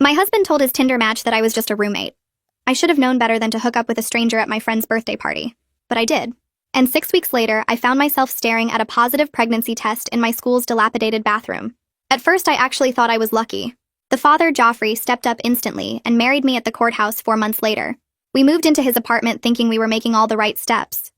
My husband told his Tinder match that I was just a roommate. I should have known better than to hook up with a stranger at my friend's birthday party. But I did. And 6 weeks later, I found myself staring at a positive pregnancy test in my school's dilapidated bathroom. At first, I actually thought I was lucky. The father, Joffrey, stepped up instantly and married me at the courthouse 4 months later. We moved into his apartment thinking we were making all the right steps,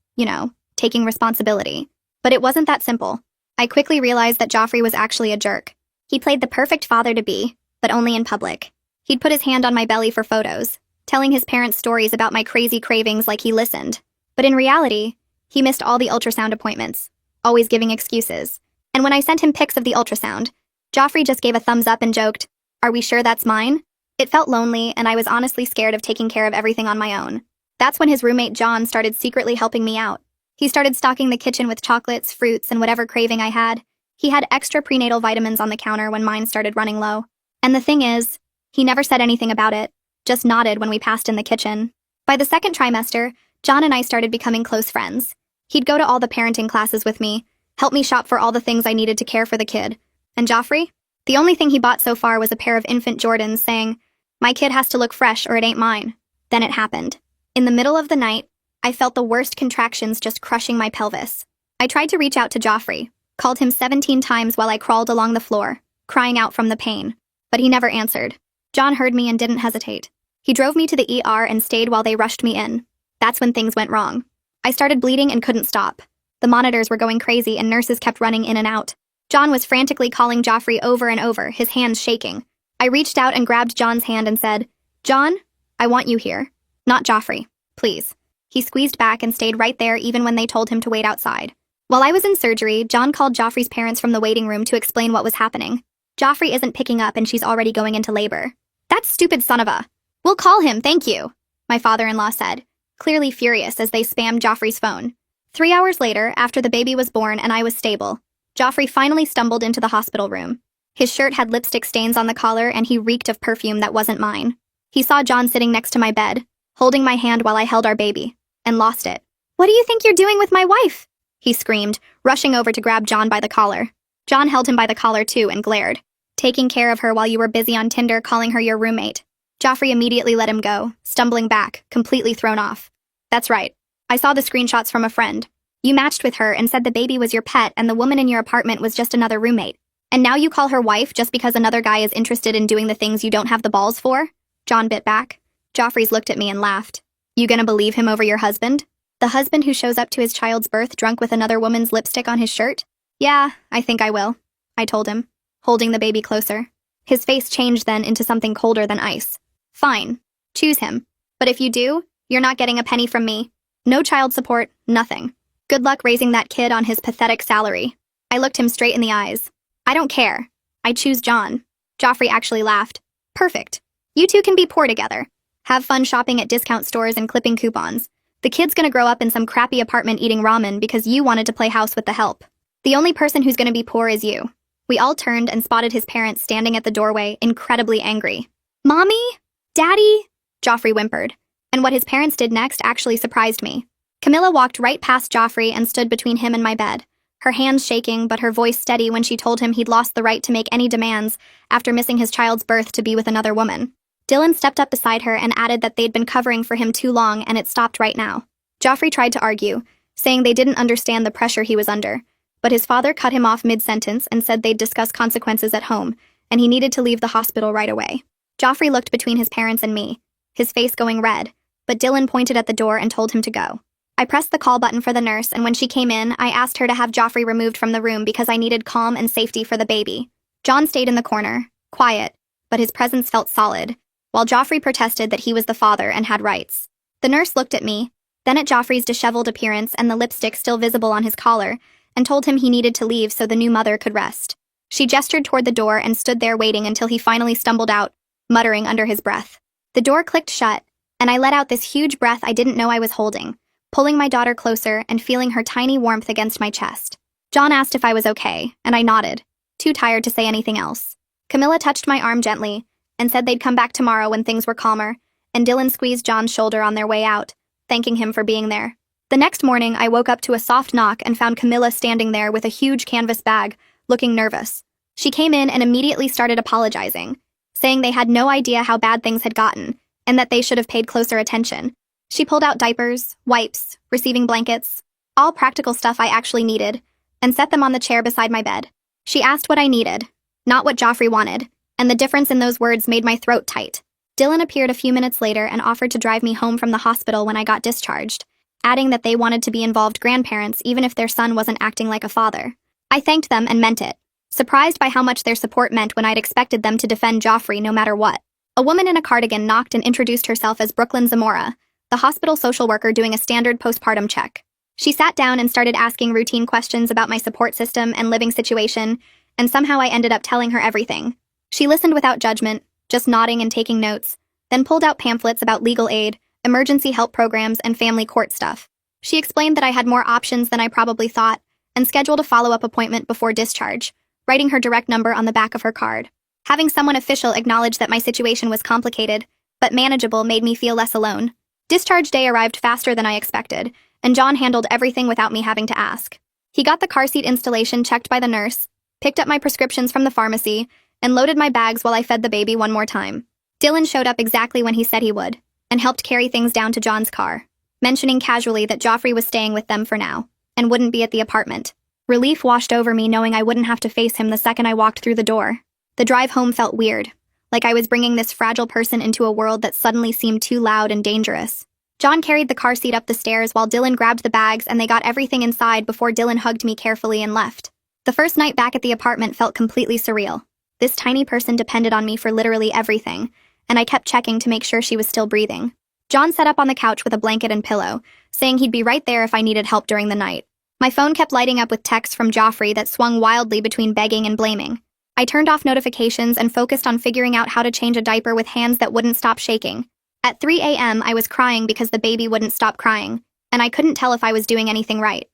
taking responsibility. But it wasn't that simple. I quickly realized that Joffrey was actually a jerk. He played the perfect father-to-be, but only in public. He'd put his hand on my belly for photos, telling his parents stories about my crazy cravings like he listened. But in reality, he missed all the ultrasound appointments, always giving excuses. And when I sent him pics of the ultrasound, Joffrey just gave a thumbs up and joked, "Are we sure that's mine?" It felt lonely, and I was honestly scared of taking care of everything on my own. That's when his roommate John started secretly helping me out. He started stocking the kitchen with chocolates, fruits, and whatever craving I had. He had extra prenatal vitamins on the counter when mine started running low. And the thing is, he never said anything about it, just nodded when we passed in the kitchen. By the second trimester, John and I started becoming close friends. He'd go to all the parenting classes with me, help me shop for all the things I needed to care for the kid. And Joffrey? The only thing he bought so far was a pair of infant Jordans, saying, "My kid has to look fresh or it ain't mine." Then it happened. In the middle of the night, I felt the worst contractions just crushing my pelvis. I tried to reach out to Joffrey, called him 17 times while I crawled along the floor, crying out from the pain. But he never answered. John heard me and didn't hesitate. He drove me to the ER and stayed while they rushed me in. That's when things went wrong. I started bleeding and couldn't stop. The monitors were going crazy and nurses kept running in and out. John was frantically calling Joffrey over and over, his hands shaking. I reached out and grabbed John's hand and said, "John, I want you here. Not Joffrey. Please." He squeezed back and stayed right there even when they told him to wait outside. While I was in surgery, John called Joffrey's parents from the waiting room to explain what was happening. "Joffrey isn't picking up and she's already going into labor." "That stupid son of a—" "We'll call him, thank you," my father-in-law said, clearly furious as they spammed Joffrey's phone. 3 hours later, after the baby was born and I was stable, Joffrey finally stumbled into the hospital room. His shirt had lipstick stains on the collar and he reeked of perfume that wasn't mine. He saw John sitting next to my bed, holding my hand while I held our baby, and lost it. "What do you think you're doing with my wife?" he screamed, rushing over to grab John by the collar. John held him by the collar too and glared. "Taking care of her while you were busy on Tinder calling her your roommate." Joffrey immediately let him go, stumbling back, completely thrown off. "That's right. I saw the screenshots from a friend. You matched with her and said the baby was your pet and the woman in your apartment was just another roommate. And now you call her wife just because another guy is interested in doing the things you don't have the balls for?" John bit back. Joffrey's looked at me and laughed. "You gonna believe him over your husband? The husband who shows up to his child's birth drunk with another woman's lipstick on his shirt?" "Yeah, I think I will," I told him, holding the baby closer. His face changed then into something colder than ice. "Fine. Choose him. But if you do, you're not getting a penny from me. No child support, nothing. Good luck raising that kid on his pathetic salary." I looked him straight in the eyes. "I don't care. I choose John." Joffrey actually laughed. "Perfect. You two can be poor together. Have fun shopping at discount stores and clipping coupons. The kid's gonna grow up in some crappy apartment eating ramen because you wanted to play house with the help. The only person who's gonna be poor is you." We all turned and spotted his parents standing at the doorway, incredibly angry. "Mommy? Daddy?" Joffrey whimpered. And what his parents did next actually surprised me. Camilla walked right past Joffrey and stood between him and my bed, her hands shaking but her voice steady when she told him he'd lost the right to make any demands after missing his child's birth to be with another woman. Dylan stepped up beside her and added that they'd been covering for him too long and it stopped right now. Joffrey tried to argue, saying they didn't understand the pressure he was under, but his father cut him off mid-sentence and said they'd discuss consequences at home, and he needed to leave the hospital right away. Joffrey looked between his parents and me, his face going red, but Dylan pointed at the door and told him to go. I pressed the call button for the nurse, and when she came in, I asked her to have Joffrey removed from the room because I needed calm and safety for the baby. John stayed in the corner, quiet, but his presence felt solid, while Joffrey protested that he was the father and had rights. The nurse looked at me, then at Joffrey's disheveled appearance and the lipstick still visible on his collar, and told him he needed to leave so the new mother could rest. She gestured toward the door and stood there waiting until he finally stumbled out, muttering under his breath. The door clicked shut, and I let out this huge breath I didn't know I was holding, pulling my daughter closer and feeling her tiny warmth against my chest. John asked if I was okay, and I nodded, too tired to say anything else. Camilla touched my arm gently and said they'd come back tomorrow when things were calmer, and Dylan squeezed John's shoulder on their way out, thanking him for being there. The next morning, I woke up to a soft knock and found Camilla standing there with a huge canvas bag, looking nervous. She came in and immediately started apologizing, saying they had no idea how bad things had gotten and that they should have paid closer attention. She pulled out diapers, wipes, receiving blankets, all practical stuff I actually needed, and set them on the chair beside my bed. She asked what I needed, not what Joffrey wanted, and the difference in those words made my throat tight. Dylan appeared a few minutes later and offered to drive me home from the hospital when I got discharged, adding that they wanted to be involved grandparents even if their son wasn't acting like a father. I thanked them and meant it, surprised by how much their support meant when I'd expected them to defend Joffrey no matter what. A woman in a cardigan knocked and introduced herself as Brooklyn Zamora, the hospital social worker doing a standard postpartum check. She sat down and started asking routine questions about my support system and living situation, and somehow I ended up telling her everything. She listened without judgment, just nodding and taking notes, then pulled out pamphlets about legal aid, emergency help programs, and family court stuff. She explained that I had more options than I probably thought, and scheduled a follow-up appointment before discharge, writing her direct number on the back of her card. Having someone official acknowledge that my situation was complicated, but manageable made me feel less alone. Discharge day arrived faster than I expected, and John handled everything without me having to ask. He got the car seat installation checked by the nurse, picked up my prescriptions from the pharmacy, and loaded my bags while I fed the baby one more time. Dylan showed up exactly when he said he would, and helped carry things down to John's car, mentioning casually that Joffrey was staying with them for now, and wouldn't be at the apartment. Relief washed over me knowing I wouldn't have to face him the second I walked through the door. The drive home felt weird, like I was bringing this fragile person into a world that suddenly seemed too loud and dangerous. John carried the car seat up the stairs while Dylan grabbed the bags and they got everything inside before Dylan hugged me carefully and left. The first night back at the apartment felt completely surreal. This tiny person depended on me for literally everything, and I kept checking to make sure she was still breathing. John sat up on the couch with a blanket and pillow, saying he'd be right there if I needed help during the night. My phone kept lighting up with texts from Joffrey that swung wildly between begging and blaming. I turned off notifications and focused on figuring out how to change a diaper with hands that wouldn't stop shaking. At 3 a.m., I was crying because the baby wouldn't stop crying, and I couldn't tell if I was doing anything right.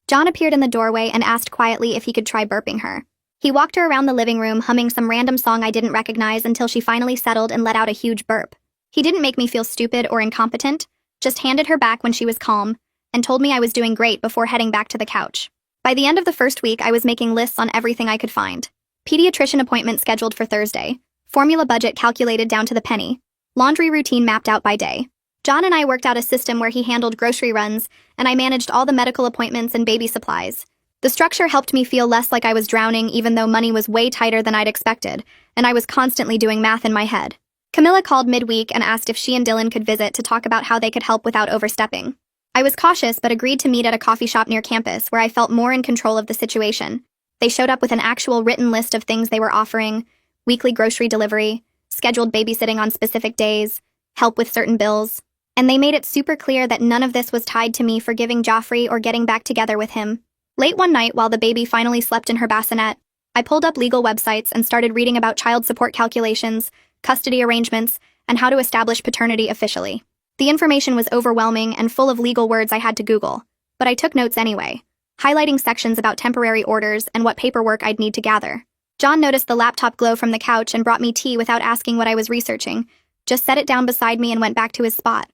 John appeared in the doorway and asked quietly if he could try burping her. He walked her around the living room humming some random song I didn't recognize until she finally settled and let out a huge burp. He didn't make me feel stupid or incompetent, just handed her back when she was calm, and told me I was doing great before heading back to the couch. By the end of the first week, I was making lists on everything I could find. Pediatrician appointment scheduled for Thursday. Formula budget calculated down to the penny. Laundry routine mapped out by day. John and I worked out a system where he handled grocery runs, and I managed all the medical appointments and baby supplies. The structure helped me feel less like I was drowning even though money was way tighter than I'd expected, and I was constantly doing math in my head. Camilla called midweek and asked if she and Dylan could visit to talk about how they could help without overstepping. I was cautious but agreed to meet at a coffee shop near campus where I felt more in control of the situation. They showed up with an actual written list of things they were offering: weekly grocery delivery, scheduled babysitting on specific days, help with certain bills, and they made it super clear that none of this was tied to me forgiving Joffrey or getting back together with him. Late one night while the baby finally slept in her bassinet, I pulled up legal websites and started reading about child support calculations, custody arrangements, and how to establish paternity officially. The information was overwhelming and full of legal words I had to Google, but I took notes anyway, highlighting sections about temporary orders and what paperwork I'd need to gather. John noticed the laptop glow from the couch and brought me tea without asking what I was researching, just set it down beside me and went back to his spot.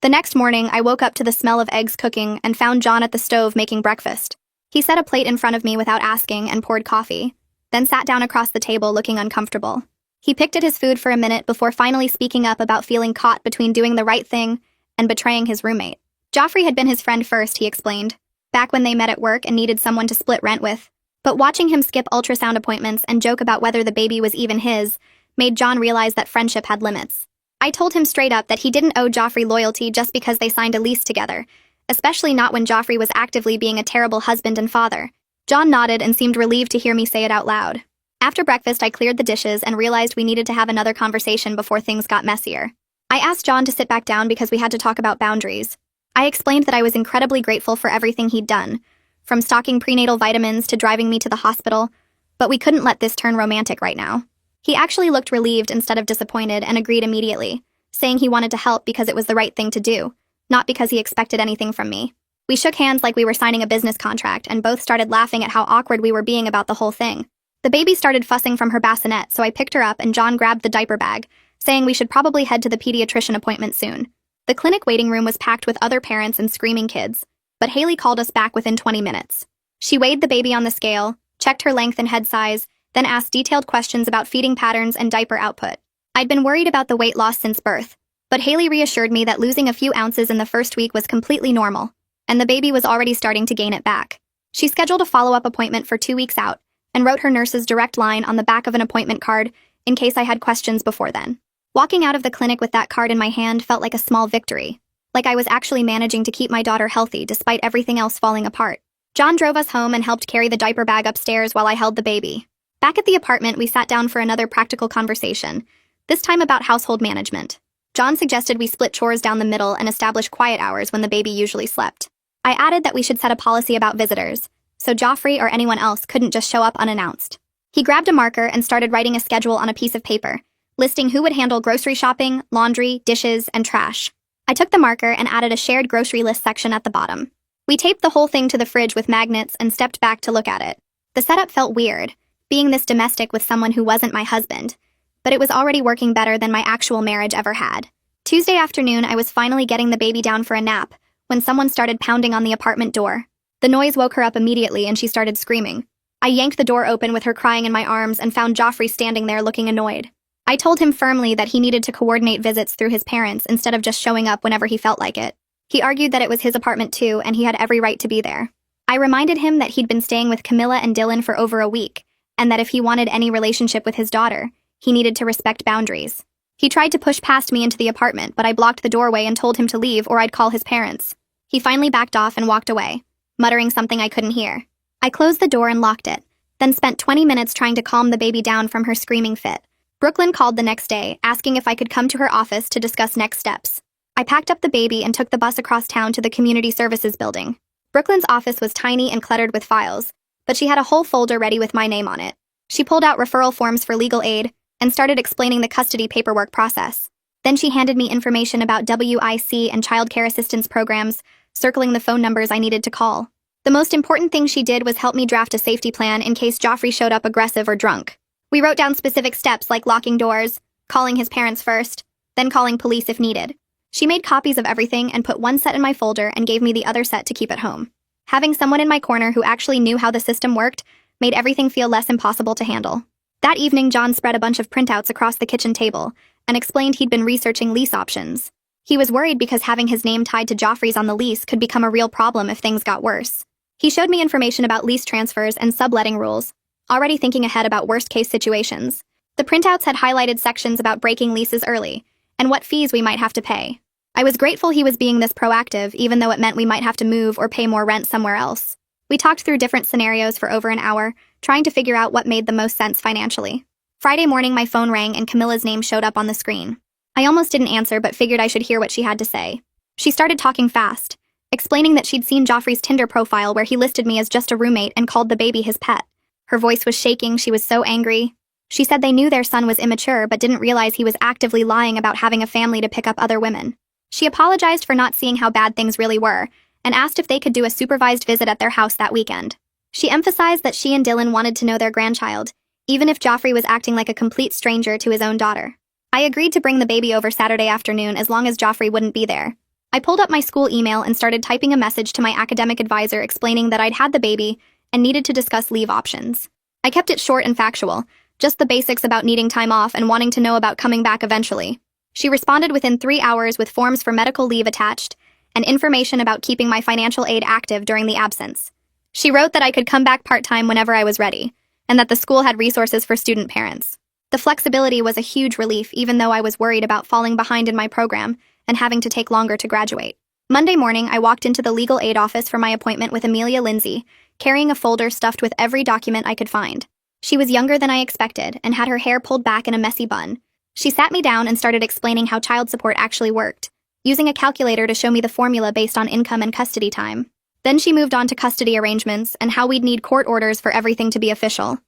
The next morning, I woke up to the smell of eggs cooking and found John at the stove making breakfast. He set a plate in front of me without asking and poured coffee, then sat down across the table looking uncomfortable. He picked at his food for a minute before finally speaking up about feeling caught between doing the right thing and betraying his roommate. Joffrey had been his friend first, he explained, back when they met at work and needed someone to split rent with. But watching him skip ultrasound appointments and joke about whether the baby was even his made John realize that friendship had limits. I told him straight up that he didn't owe Joffrey loyalty just because they signed a lease together, especially not when Joffrey was actively being a terrible husband and father. John nodded and seemed relieved to hear me say it out loud. After breakfast, I cleared the dishes and realized we needed to have another conversation before things got messier. I asked John to sit back down because we had to talk about boundaries. I explained that I was incredibly grateful for everything he'd done, from stocking prenatal vitamins to driving me to the hospital, but we couldn't let this turn romantic right now. He actually looked relieved instead of disappointed and agreed immediately, saying he wanted to help because it was the right thing to do, not because he expected anything from me. We shook hands like we were signing a business contract and both started laughing at how awkward we were being about the whole thing. The baby started fussing from her bassinet, so I picked her up and John grabbed the diaper bag, saying we should probably head to the pediatrician appointment soon. The clinic waiting room was packed with other parents and screaming kids, but Haley called us back within 20 minutes. She weighed the baby on the scale, checked her length and head size, then asked detailed questions about feeding patterns and diaper output. I'd been worried about the weight loss since birth, but Haley reassured me that losing a few ounces in the first week was completely normal, and the baby was already starting to gain it back. She scheduled a follow-up appointment for 2 weeks out and wrote her nurse's direct line on the back of an appointment card in case I had questions before then. Walking out of the clinic with that card in my hand felt like a small victory, like I was actually managing to keep my daughter healthy despite everything else falling apart. John drove us home and helped carry the diaper bag upstairs while I held the baby. Back at the apartment, we sat down for another practical conversation, this time about household management. John suggested we split chores down the middle and establish quiet hours when the baby usually slept. I added that we should set a policy about visitors, so Joffrey or anyone else couldn't just show up unannounced. He grabbed a marker and started writing a schedule on a piece of paper, listing who would handle grocery shopping, laundry, dishes, and trash. I took the marker and added a shared grocery list section at the bottom. We taped the whole thing to the fridge with magnets and stepped back to look at it. The setup felt weird, being this domestic with someone who wasn't my husband, but it was already working better than my actual marriage ever had. Tuesday afternoon, I was finally getting the baby down for a nap when someone started pounding on the apartment door. The noise woke her up immediately and she started screaming. I yanked the door open with her crying in my arms and found Joffrey standing there looking annoyed. I told him firmly that he needed to coordinate visits through his parents instead of just showing up whenever he felt like it. He argued that it was his apartment too and he had every right to be there. I reminded him that he'd been staying with Camilla and Dylan for over a week, and that if he wanted any relationship with his daughter, he needed to respect boundaries. He tried to push past me into the apartment, but I blocked the doorway and told him to leave or I'd call his parents. He finally backed off and walked away, muttering something I couldn't hear. I closed the door and locked it, then spent 20 minutes trying to calm the baby down from her screaming fit. Brooklyn called the next day, asking if I could come to her office to discuss next steps. I packed up the baby and took the bus across town to the Community Services building. Brooklyn's office was tiny and cluttered with files, but she had a whole folder ready with my name on it. She pulled out referral forms for legal aid and started explaining the custody paperwork process. Then she handed me information about WIC and child care assistance programs, circling the phone numbers I needed to call. The most important thing she did was help me draft a safety plan in case Joffrey showed up aggressive or drunk. We wrote down specific steps like locking doors, calling his parents first, then calling police if needed. She made copies of everything and put one set in my folder and gave me the other set to keep at home. Having someone in my corner who actually knew how the system worked made everything feel less impossible to handle. That evening, John spread a bunch of printouts across the kitchen table and explained he'd been researching lease options. He was worried because having his name tied to Joffrey's on the lease could become a real problem if things got worse. He showed me information about lease transfers and subletting rules, already thinking ahead about worst-case situations. The printouts had highlighted sections about breaking leases early and what fees we might have to pay. I was grateful he was being this proactive, even though it meant we might have to move or pay more rent somewhere else. We talked through different scenarios for over an hour, trying to figure out what made the most sense financially. Friday morning, my phone rang and Camilla's name showed up on the screen. I almost didn't answer, but figured I should hear what she had to say. She started talking fast, explaining that she'd seen Joffrey's Tinder profile where he listed me as just a roommate and called the baby his pet. Her voice was shaking, she was so angry. She said they knew their son was immature but didn't realize he was actively lying about having a family to pick up other women. She apologized for not seeing how bad things really were, and asked if they could do a supervised visit at their house that weekend. She emphasized that she and Dylan wanted to know their grandchild, even if Joffrey was acting like a complete stranger to his own daughter. I agreed to bring the baby over Saturday afternoon as long as Joffrey wouldn't be there. I pulled up my school email and started typing a message to my academic advisor explaining that I'd had the baby and needed to discuss leave options. I kept it short and factual, just the basics about needing time off and wanting to know about coming back eventually. She responded within 3 hours with forms for medical leave attached and information about keeping my financial aid active during the absence. She wrote that I could come back part-time whenever I was ready, and that the school had resources for student parents. The flexibility was a huge relief, even though I was worried about falling behind in my program and having to take longer to graduate. Monday morning, I walked into the legal aid office for my appointment with Amelia Lindsay, carrying a folder stuffed with every document I could find. She was younger than I expected and had her hair pulled back in a messy bun. She sat me down and started explaining how child support actually worked, using a calculator to show me the formula based on income and custody time. Then she moved on to custody arrangements and how we'd need court orders for everything to be official.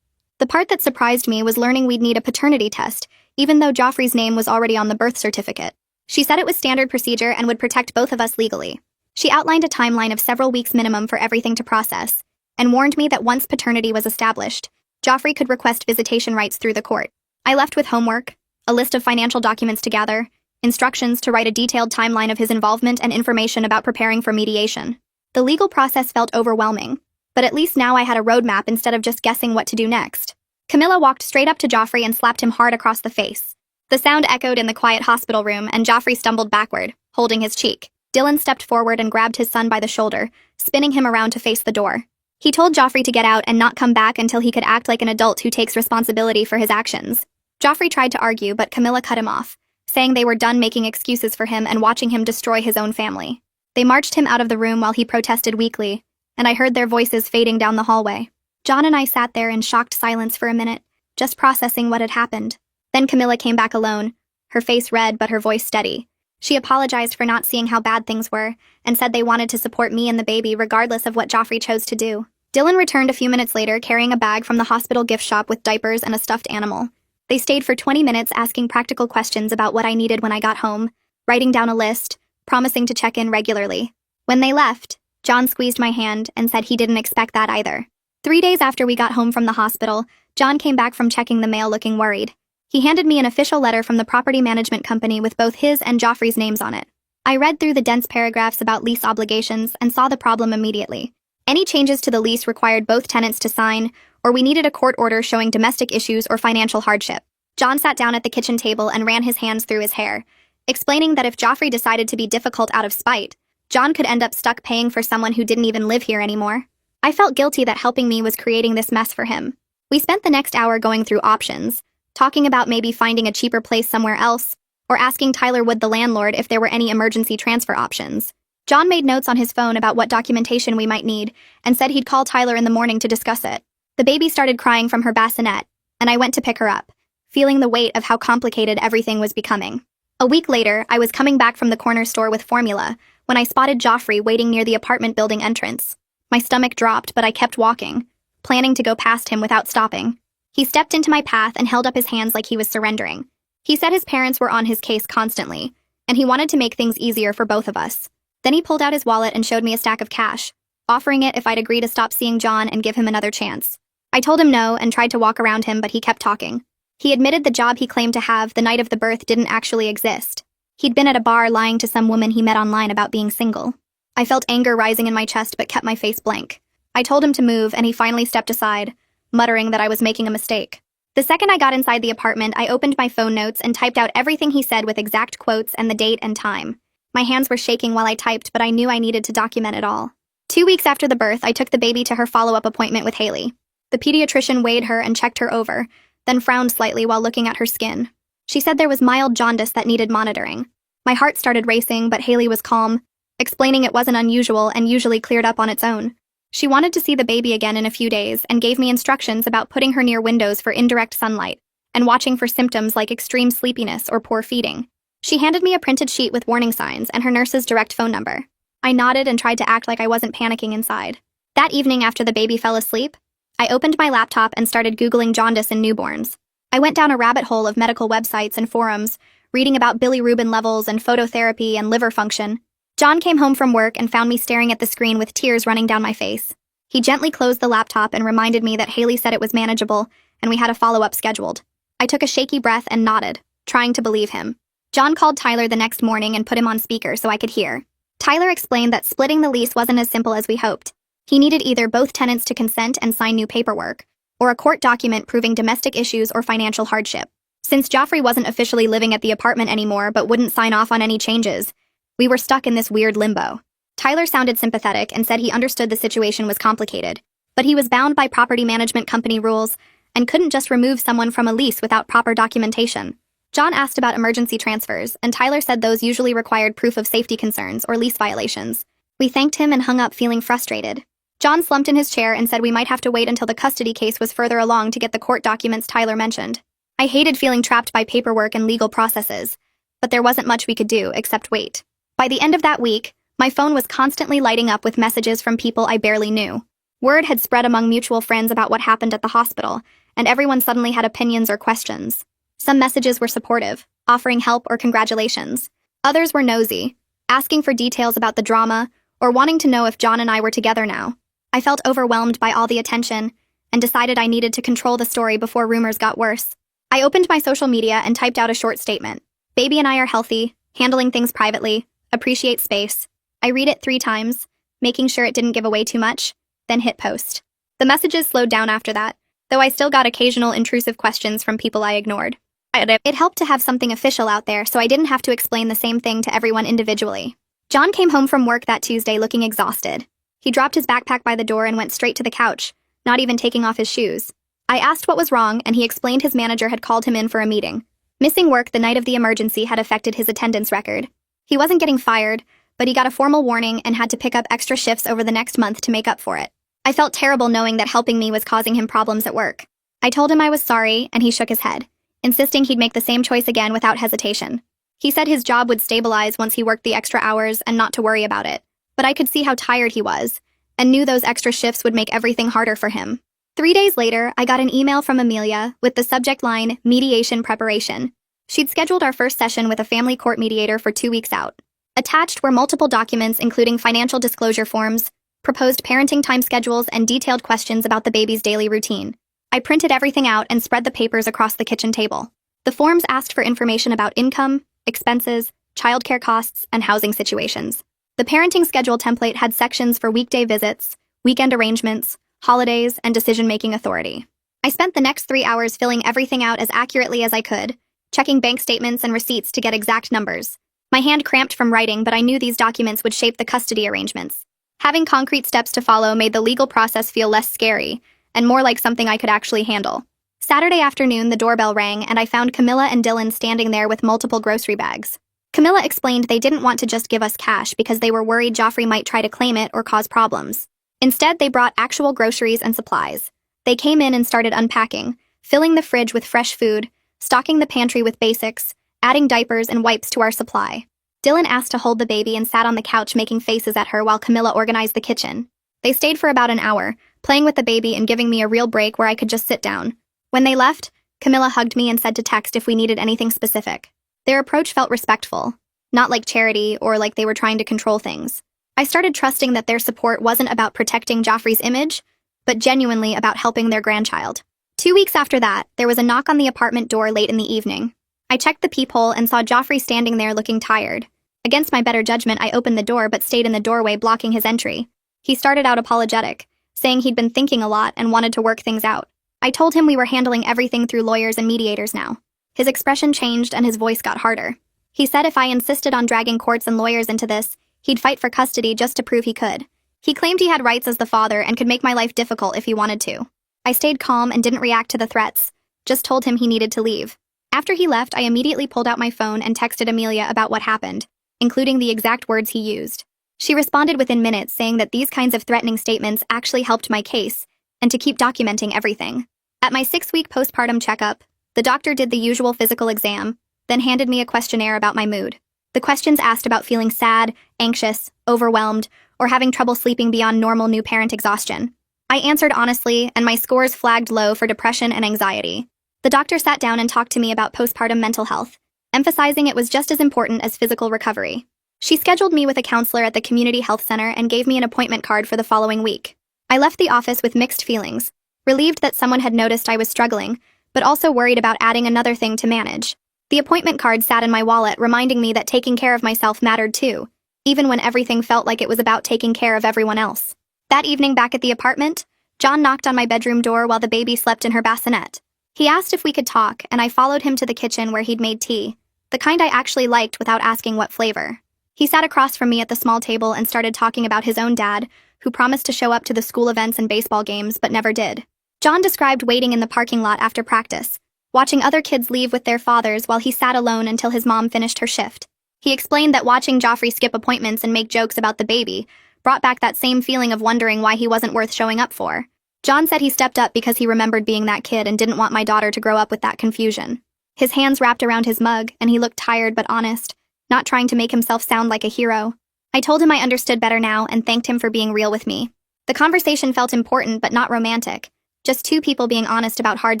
The part that surprised me was learning we'd need a paternity test, even though Joffrey's name was already on the birth certificate. She said it was standard procedure and would protect both of us legally. She outlined a timeline of several weeks minimum for everything to process, and warned me that once paternity was established, Joffrey could request visitation rights through the court. I left with homework, a list of financial documents to gather, instructions to write a detailed timeline of his involvement, and information about preparing for mediation. The legal process felt overwhelming, but at least now I had a roadmap instead of just guessing what to do next. Camilla walked straight up to Joffrey and slapped him hard across the face. The sound echoed in the quiet hospital room, and Joffrey stumbled backward, holding his cheek. Dylan stepped forward and grabbed his son by the shoulder, spinning him around to face the door. He told Joffrey to get out and not come back until he could act like an adult who takes responsibility for his actions. Joffrey tried to argue, but Camilla cut him off, saying they were done making excuses for him and watching him destroy his own family. They marched him out of the room while he protested weakly, and I heard their voices fading down the hallway. John and I sat there in shocked silence for a minute, just processing what had happened. Then Camilla came back alone, her face red but her voice steady. She apologized for not seeing how bad things were, and said they wanted to support me and the baby regardless of what Joffrey chose to do. Dylan returned a few minutes later carrying a bag from the hospital gift shop with diapers and a stuffed animal. They stayed for 20 minutes asking practical questions about what I needed when I got home, writing down a list, promising to check in regularly. When they left, John squeezed my hand and said he didn't expect that either. 3 days after we got home from the hospital, John came back from checking the mail looking worried. He handed me an official letter from the property management company with both his and Joffrey's names on it. I read through the dense paragraphs about lease obligations and saw the problem immediately. Any changes to the lease required both tenants to sign, or we needed a court order showing domestic issues or financial hardship. John sat down at the kitchen table and ran his hands through his hair, explaining that if Joffrey decided to be difficult out of spite, John could end up stuck paying for someone who didn't even live here anymore. I felt guilty that helping me was creating this mess for him. We spent the next hour going through options, talking about maybe finding a cheaper place somewhere else, or asking Tyler Wood, the landlord, if there were any emergency transfer options. John made notes on his phone about what documentation we might need, and said he'd call Tyler in the morning to discuss it. The baby started crying from her bassinet, and I went to pick her up, feeling the weight of how complicated everything was becoming. A week later, I was coming back from the corner store with formula, when I spotted Joffrey waiting near the apartment building entrance. My stomach dropped, but I kept walking, planning to go past him without stopping. He stepped into my path and held up his hands like he was surrendering. He said his parents were on his case constantly, and he wanted to make things easier for both of us. Then he pulled out his wallet and showed me a stack of cash, offering it if I'd agree to stop seeing John and give him another chance. I told him no and tried to walk around him, but he kept talking. He admitted the job he claimed to have the night of the birth didn't actually exist. He'd been at a bar lying to some woman he met online about being single. I felt anger rising in my chest but kept my face blank. I told him to move, and he finally stepped aside, muttering that I was making a mistake. The second I got inside the apartment, I opened my phone notes and typed out everything he said with exact quotes and the date and time. My hands were shaking while I typed, but I knew I needed to document it all. 2 weeks after the birth, I took the baby to her follow-up appointment with Haley. The pediatrician weighed her and checked her over, then frowned slightly while looking at her skin. She said there was mild jaundice that needed monitoring. My heart started racing, but Haley was calm, explaining it wasn't unusual and usually cleared up on its own. She wanted to see the baby again in a few days and gave me instructions about putting her near windows for indirect sunlight and watching for symptoms like extreme sleepiness or poor feeding. She handed me a printed sheet with warning signs and her nurse's direct phone number. I nodded and tried to act like I wasn't panicking inside. That evening after the baby fell asleep, I opened my laptop and started Googling jaundice in newborns. I went down a rabbit hole of medical websites and forums, reading about bilirubin levels and phototherapy and liver function. John came home from work and found me staring at the screen with tears running down my face. He gently closed the laptop and reminded me that Haley said it was manageable and we had a follow-up scheduled. I took a shaky breath and nodded, trying to believe him. John called Tyler the next morning and put him on speaker so I could hear. Tyler explained that splitting the lease wasn't as simple as we hoped. He needed either both tenants to consent and sign new paperwork, or a court document proving domestic issues or financial hardship. Since Joffrey wasn't officially living at the apartment anymore but wouldn't sign off on any changes, we were stuck in this weird limbo. Tyler sounded sympathetic and said he understood the situation was complicated, but he was bound by property management company rules and couldn't just remove someone from a lease without proper documentation. John asked about emergency transfers, and Tyler said those usually required proof of safety concerns or lease violations. We thanked him and hung up feeling frustrated. John slumped in his chair and said we might have to wait until the custody case was further along to get the court documents Tyler mentioned. I hated feeling trapped by paperwork and legal processes, but there wasn't much we could do except wait. By the end of that week, my phone was constantly lighting up with messages from people I barely knew. Word had spread among mutual friends about what happened at the hospital, and everyone suddenly had opinions or questions. Some messages were supportive, offering help or congratulations. Others were nosy, asking for details about the drama or wanting to know if John and I were together now. I felt overwhelmed by all the attention and decided I needed to control the story before rumors got worse. I opened my social media and typed out a short statement. Baby and I are healthy, handling things privately, appreciate space. I read it 3 times, making sure it didn't give away too much, then hit post. The messages slowed down after that, though I still got occasional intrusive questions from people I ignored. It helped to have something official out there so I didn't have to explain the same thing to everyone individually. John came home from work that Tuesday looking exhausted. He dropped his backpack by the door and went straight to the couch, not even taking off his shoes. I asked what was wrong, and he explained his manager had called him in for a meeting. Missing work the night of the emergency had affected his attendance record. He wasn't getting fired, but he got a formal warning and had to pick up extra shifts over the next month to make up for it. I felt terrible knowing that helping me was causing him problems at work. I told him I was sorry, and he shook his head, insisting he'd make the same choice again without hesitation. He said his job would stabilize once he worked the extra hours and not to worry about it, but I could see how tired he was, and knew those extra shifts would make everything harder for him. 3 days later, I got an email from Amelia with the subject line, mediation preparation. She'd scheduled our first session with a family court mediator for 2 weeks out. Attached were multiple documents including financial disclosure forms, proposed parenting time schedules, and detailed questions about the baby's daily routine. I printed everything out and spread the papers across the kitchen table. The forms asked for information about income, expenses, childcare costs, and housing situations. The parenting schedule template had sections for weekday visits, weekend arrangements, holidays, and decision-making authority. I spent the next 3 hours filling everything out as accurately as I could, checking bank statements and receipts to get exact numbers. My hand cramped from writing, but I knew these documents would shape the custody arrangements. Having concrete steps to follow made the legal process feel less scary, and more like something I could actually handle. Saturday afternoon, the doorbell rang, and I found Camilla and Dylan standing there with multiple grocery bags. Camilla explained they didn't want to just give us cash because they were worried Joffrey might try to claim it or cause problems. Instead, they brought actual groceries and supplies. They came in and started unpacking, filling the fridge with fresh food, stocking the pantry with basics, adding diapers and wipes to our supply. Dylan asked to hold the baby and sat on the couch making faces at her while Camilla organized the kitchen. They stayed for about an hour, playing with the baby and giving me a real break where I could just sit down. When they left, Camilla hugged me and said to text if we needed anything specific. Their approach felt respectful, not like charity or like they were trying to control things. I started trusting that their support wasn't about protecting Joffrey's image, but genuinely about helping their grandchild. 2 weeks after that, there was a knock on the apartment door late in the evening. I checked the peephole and saw Joffrey standing there looking tired. Against my better judgment, I opened the door but stayed in the doorway blocking his entry. He started out apologetic, saying he'd been thinking a lot and wanted to work things out. I told him we were handling everything through lawyers and mediators now. His expression changed and his voice got harder. He said if I insisted on dragging courts and lawyers into this, he'd fight for custody just to prove he could. He claimed he had rights as the father and could make my life difficult if he wanted to. I stayed calm and didn't react to the threats, just told him he needed to leave. After he left, I immediately pulled out my phone and texted Amelia about what happened, including the exact words he used. She responded within minutes saying that these kinds of threatening statements actually helped my case, and to keep documenting everything. At my 6-week postpartum checkup, the doctor did the usual physical exam, then handed me a questionnaire about my mood. The questions asked about feeling sad, anxious, overwhelmed, or having trouble sleeping beyond normal new parent exhaustion. I answered honestly, and my scores flagged low for depression and anxiety. The doctor sat down and talked to me about postpartum mental health, emphasizing it was just as important as physical recovery. She scheduled me with a counselor at the community health center and gave me an appointment card for the following week. I left the office with mixed feelings, relieved that someone had noticed I was struggling, but also worried about adding another thing to manage. The appointment card sat in my wallet, reminding me that taking care of myself mattered too, even when everything felt like it was about taking care of everyone else. That evening back at the apartment, John knocked on my bedroom door while the baby slept in her bassinet. He asked if we could talk, and I followed him to the kitchen where he'd made tea, the kind I actually liked without asking what flavor. He sat across from me at the small table and started talking about his own dad, who promised to show up to the school events and baseball games but never did. John described waiting in the parking lot after practice, watching other kids leave with their fathers while he sat alone until his mom finished her shift. He explained that watching Joffrey skip appointments and make jokes about the baby brought back that same feeling of wondering why he wasn't worth showing up for. John said he stepped up because he remembered being that kid and didn't want my daughter to grow up with that confusion. His hands wrapped around his mug, and he looked tired but honest, not trying to make himself sound like a hero. I told him I understood better now and thanked him for being real with me. The conversation felt important but not romantic, just two people being honest about hard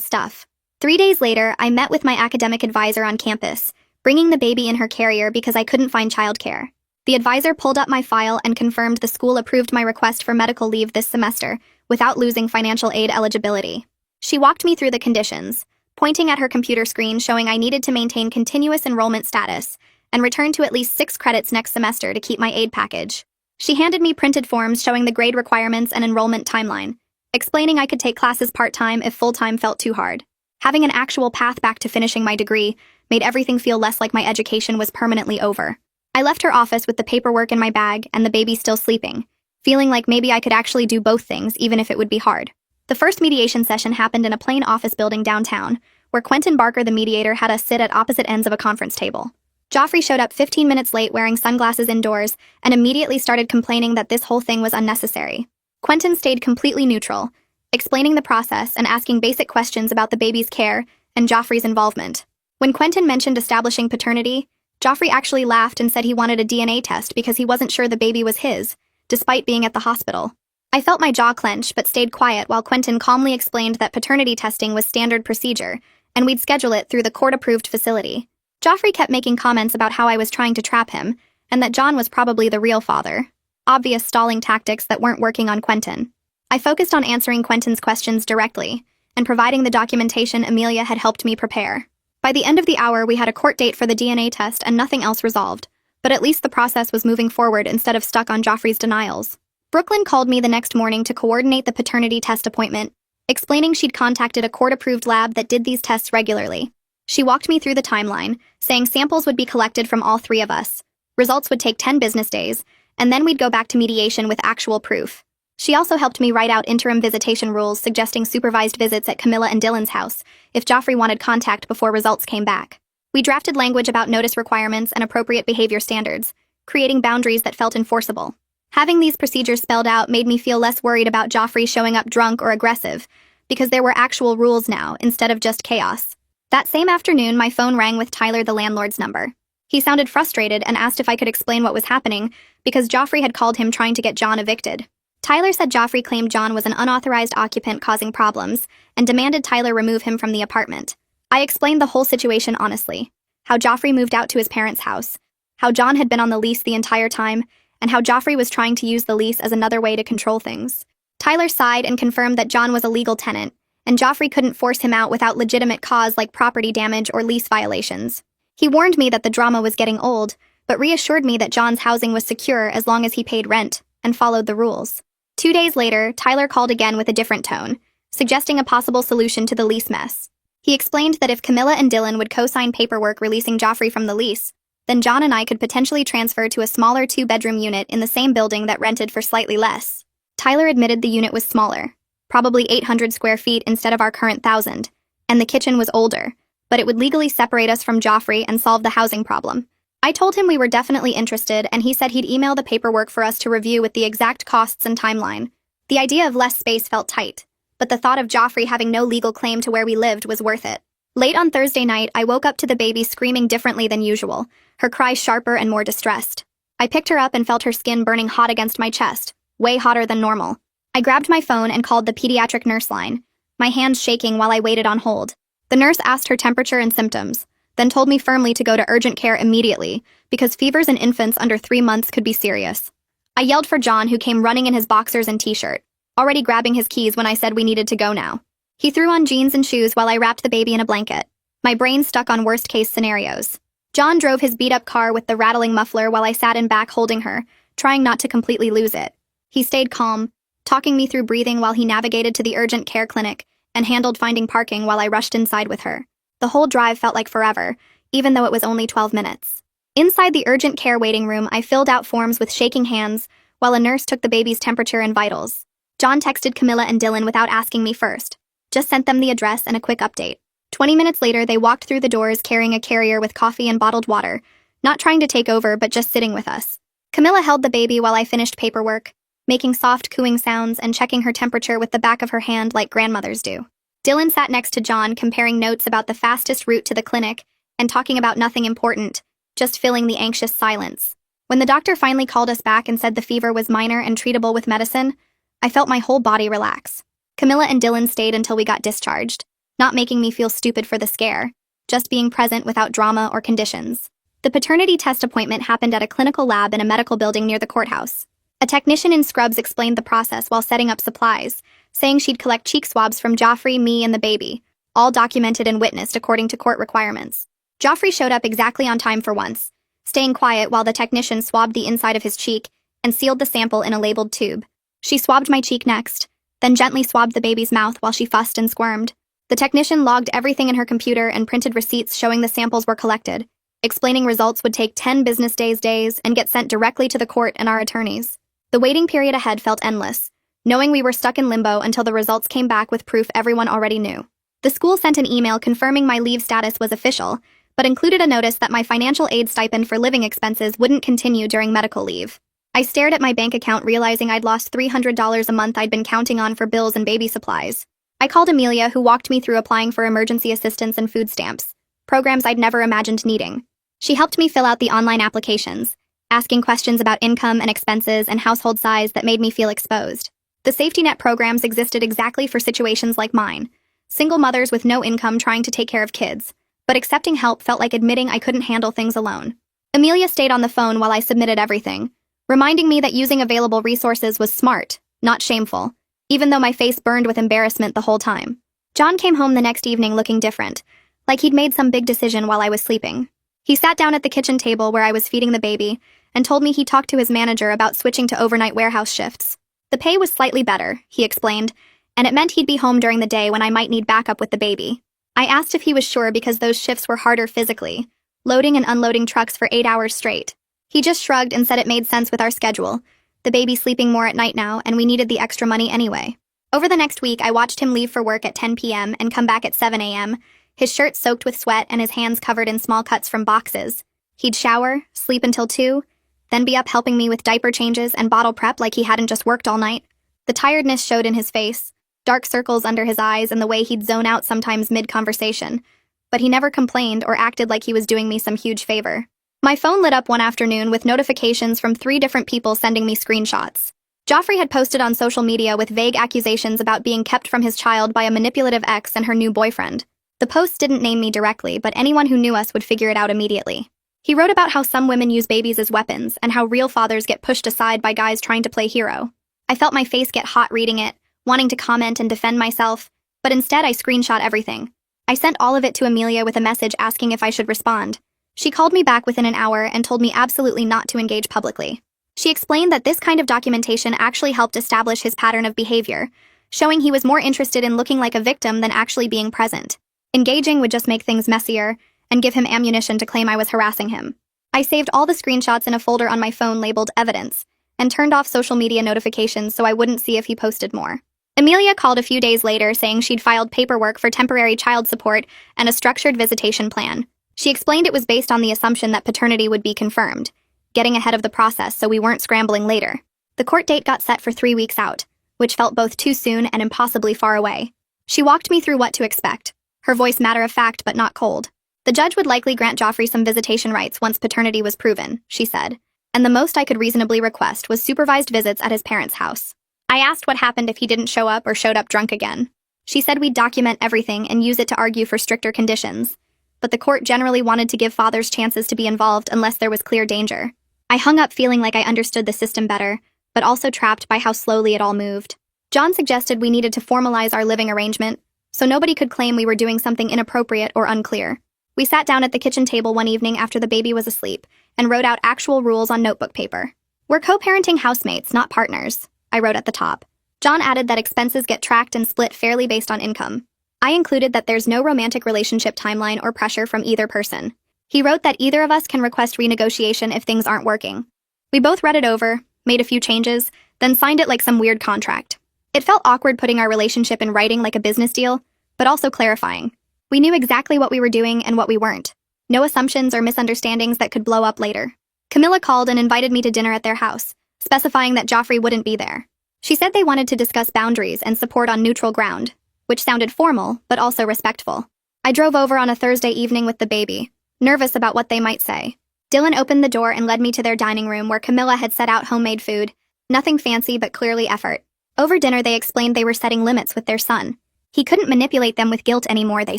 stuff. 3 days later, I met with my academic advisor on campus, bringing the baby in her carrier because I couldn't find childcare. The advisor pulled up my file and confirmed the school approved my request for medical leave this semester, without losing financial aid eligibility. She walked me through the conditions, pointing at her computer screen showing I needed to maintain continuous enrollment status and return to at least 6 credits next semester to keep my aid package. She handed me printed forms showing the grade requirements and enrollment timeline, explaining I could take classes part-time if full-time felt too hard. Having an actual path back to finishing my degree made everything feel less like my education was permanently over. I left her office with the paperwork in my bag and the baby still sleeping, feeling like maybe I could actually do both things even if it would be hard. The first mediation session happened in a plain office building downtown, where Quentin Barker, the mediator, had us sit at opposite ends of a conference table. Joffrey showed up 15 minutes late wearing sunglasses indoors and immediately started complaining that this whole thing was unnecessary. Quentin stayed completely neutral, explaining the process and asking basic questions about the baby's care and Joffrey's involvement. When Quentin mentioned establishing paternity, Joffrey actually laughed and said he wanted a DNA test because he wasn't sure the baby was his, despite being at the hospital. I felt my jaw clench but stayed quiet while Quentin calmly explained that paternity testing was standard procedure, and we'd schedule it through the court-approved facility. Joffrey kept making comments about how I was trying to trap him, and that Jon was probably the real father. Obvious stalling tactics that weren't working on Quentin. I focused on answering Quentin's questions directly, and providing the documentation Amelia had helped me prepare. By the end of the hour, we had a court date for the DNA test and nothing else resolved, but at least the process was moving forward instead of stuck on Joffrey's denials. Brooklyn called me the next morning to coordinate the paternity test appointment, explaining she'd contacted a court-approved lab that did these tests regularly. She walked me through the timeline, saying samples would be collected from all three of us. Results would take 10 business days, and then we'd go back to mediation with actual proof. She also helped me write out interim visitation rules suggesting supervised visits at Camilla and Dylan's house if Joffrey wanted contact before results came back. We drafted language about notice requirements and appropriate behavior standards, creating boundaries that felt enforceable. Having these procedures spelled out made me feel less worried about Joffrey showing up drunk or aggressive, because there were actual rules now instead of just chaos. That same afternoon, my phone rang with Tyler, the landlord's number. He sounded frustrated and asked if I could explain what was happening because Joffrey had called him trying to get Jon evicted. Tyler said Joffrey claimed Jon was an unauthorized occupant causing problems and demanded Tyler remove him from the apartment. I explained the whole situation honestly, how Joffrey moved out to his parents' house, how Jon had been on the lease the entire time, and how Joffrey was trying to use the lease as another way to control things. Tyler sighed and confirmed that Jon was a legal tenant, and Joffrey couldn't force him out without legitimate cause like property damage or lease violations. He warned me that the drama was getting old, but reassured me that Jon's housing was secure as long as he paid rent and followed the rules. 2 days later, Tyler called again with a different tone, suggesting a possible solution to the lease mess. He explained that if Camilla and Dylan would co-sign paperwork releasing Joffrey from the lease, then Jon and I could potentially transfer to a smaller 2-bedroom unit in the same building that rented for slightly less. Tyler admitted the unit was smaller, probably 800 square feet instead of our current 1,000, and the kitchen was older, but it would legally separate us from Joffrey and solve the housing problem. I told him we were definitely interested, and he said he'd email the paperwork for us to review with the exact costs and timeline. The idea of less space felt tight, but the thought of Joffrey having no legal claim to where we lived was worth it. Late on Thursday night, I woke up to the baby screaming differently than usual, her cries sharper and more distressed. I picked her up and felt her skin burning hot against my chest, way hotter than normal. I grabbed my phone and called the pediatric nurse line, my hands shaking while I waited on hold. The nurse asked her temperature and symptoms, then told me firmly to go to urgent care immediately because fevers in infants under 3 months could be serious. I yelled for Jon, who came running in his boxers and t-shirt, already grabbing his keys when I said we needed to go now. He threw on jeans and shoes while I wrapped the baby in a blanket, my brain stuck on worst-case scenarios. Jon drove his beat-up car with the rattling muffler while I sat in back holding her, trying not to completely lose it. He stayed calm, talking me through breathing while he navigated to the urgent care clinic and handled finding parking while I rushed inside with her. The whole drive felt like forever, even though it was only 12 minutes. Inside the urgent care waiting room, I filled out forms with shaking hands while a nurse took the baby's temperature and vitals. Jon texted Camilla and Dylan without asking me first, just sent them the address and a quick update. 20 minutes later, they walked through the doors carrying a carrier with coffee and bottled water, not trying to take over but just sitting with us. Camilla held the baby while I finished paperwork, making soft cooing sounds and checking her temperature with the back of her hand like grandmothers do. Dylan sat next to Jon, comparing notes about the fastest route to the clinic and talking about nothing important, just filling the anxious silence. When the doctor finally called us back and said the fever was minor and treatable with medicine, I felt my whole body relax. Camilla and Dylan stayed until we got discharged, not making me feel stupid for the scare, just being present without drama or conditions. The paternity test appointment happened at a clinical lab in a medical building near the courthouse. A technician in scrubs explained the process while setting up supplies, saying she'd collect cheek swabs from Joffrey, me, and the baby, all documented and witnessed according to court requirements. Joffrey showed up exactly on time for once, staying quiet while the technician swabbed the inside of his cheek and sealed the sample in a labeled tube. She swabbed my cheek next, then gently swabbed the baby's mouth while she fussed and squirmed. The technician logged everything in her computer and printed receipts showing the samples were collected, explaining results would take 10 business days and get sent directly to the court and our attorneys. The waiting period ahead felt endless, knowing we were stuck in limbo until the results came back with proof everyone already knew. The school sent an email confirming my leave status was official, but included a notice that my financial aid stipend for living expenses wouldn't continue during medical leave. I stared at my bank account realizing I'd lost $300 a month I'd been counting on for bills and baby supplies. I called Amelia, who walked me through applying for emergency assistance and food stamps, programs I'd never imagined needing. She helped me fill out the online applications, asking questions about income and expenses and household size that made me feel exposed. The safety net programs existed exactly for situations like mine, single mothers with no income trying to take care of kids, but accepting help felt like admitting I couldn't handle things alone. Amelia stayed on the phone while I submitted everything, reminding me that using available resources was smart, not shameful, even though my face burned with embarrassment the whole time. John came home the next evening looking different, like he'd made some big decision while I was sleeping. He sat down at the kitchen table where I was feeding the baby and told me he talked to his manager about switching to overnight warehouse shifts. The pay was slightly better, he explained, and it meant he'd be home during the day when I might need backup with the baby. I asked if he was sure because those shifts were harder physically, loading and unloading trucks for 8 hours straight. He just shrugged and said it made sense with our schedule, the baby sleeping more at night now, and we needed the extra money anyway. Over the next week, I watched him leave for work at 10 p.m. and come back at 7 a.m., his shirt soaked with sweat and his hands covered in small cuts from boxes. He'd shower, sleep until 2, then be up helping me with diaper changes and bottle prep like he hadn't just worked all night. The tiredness showed in his face, dark circles under his eyes and the way he'd zone out sometimes mid-conversation, but he never complained or acted like he was doing me some huge favor. My phone lit up one afternoon with notifications from 3 different people sending me screenshots. Joffrey had posted on social media with vague accusations about being kept from his child by a manipulative ex and her new boyfriend. The posts didn't name me directly, but anyone who knew us would figure it out immediately. He wrote about how some women use babies as weapons and how real fathers get pushed aside by guys trying to play hero. I felt my face get hot reading it, wanting to comment and defend myself, but instead I screenshot everything. I sent all of it to Amelia with a message asking if I should respond. She called me back within an hour and told me absolutely not to engage publicly. She explained that this kind of documentation actually helped establish his pattern of behavior, showing he was more interested in looking like a victim than actually being present. Engaging would just make things messier and give him ammunition to claim I was harassing him. I saved all the screenshots in a folder on my phone labeled Evidence and turned off social media notifications so I wouldn't see if he posted more. Amelia called a few days later saying she'd filed paperwork for temporary child support and a structured visitation plan. She explained it was based on the assumption that paternity would be confirmed, getting ahead of the process so we weren't scrambling later. The court date got set for 3 weeks out, which felt both too soon and impossibly far away. She walked me through what to expect, her voice matter-of-fact but not cold. The judge would likely grant Joffrey some visitation rights once paternity was proven, she said, and the most I could reasonably request was supervised visits at his parents' house. I asked what happened if he didn't show up or showed up drunk again. She said we'd document everything and use it to argue for stricter conditions, but the court generally wanted to give fathers chances to be involved unless there was clear danger. I hung up feeling like I understood the system better, but also trapped by how slowly it all moved. John suggested we needed to formalize our living arrangement, so nobody could claim we were doing something inappropriate or unclear. We sat down at the kitchen table one evening after the baby was asleep and wrote out actual rules on notebook paper. We're co-parenting housemates, not partners, I wrote at the top. John added that expenses get tracked and split fairly based on income. I included that there's no romantic relationship timeline or pressure from either person. He wrote that either of us can request renegotiation if things aren't working. We both read it over, made a few changes, then signed it like some weird contract. It felt awkward putting our relationship in writing like a business deal, but also clarifying. We knew exactly what we were doing and what we weren't. No assumptions or misunderstandings that could blow up later. Camilla called and invited me to dinner at their house, specifying that Joffrey wouldn't be there. She said they wanted to discuss boundaries and support on neutral ground, which sounded formal, but also respectful. I drove over on a Thursday evening with the baby, nervous about what they might say. Dylan opened the door and led me to their dining room where Camilla had set out homemade food, nothing fancy but clearly effort. Over dinner they explained they were setting limits with their son. He couldn't manipulate them with guilt anymore, they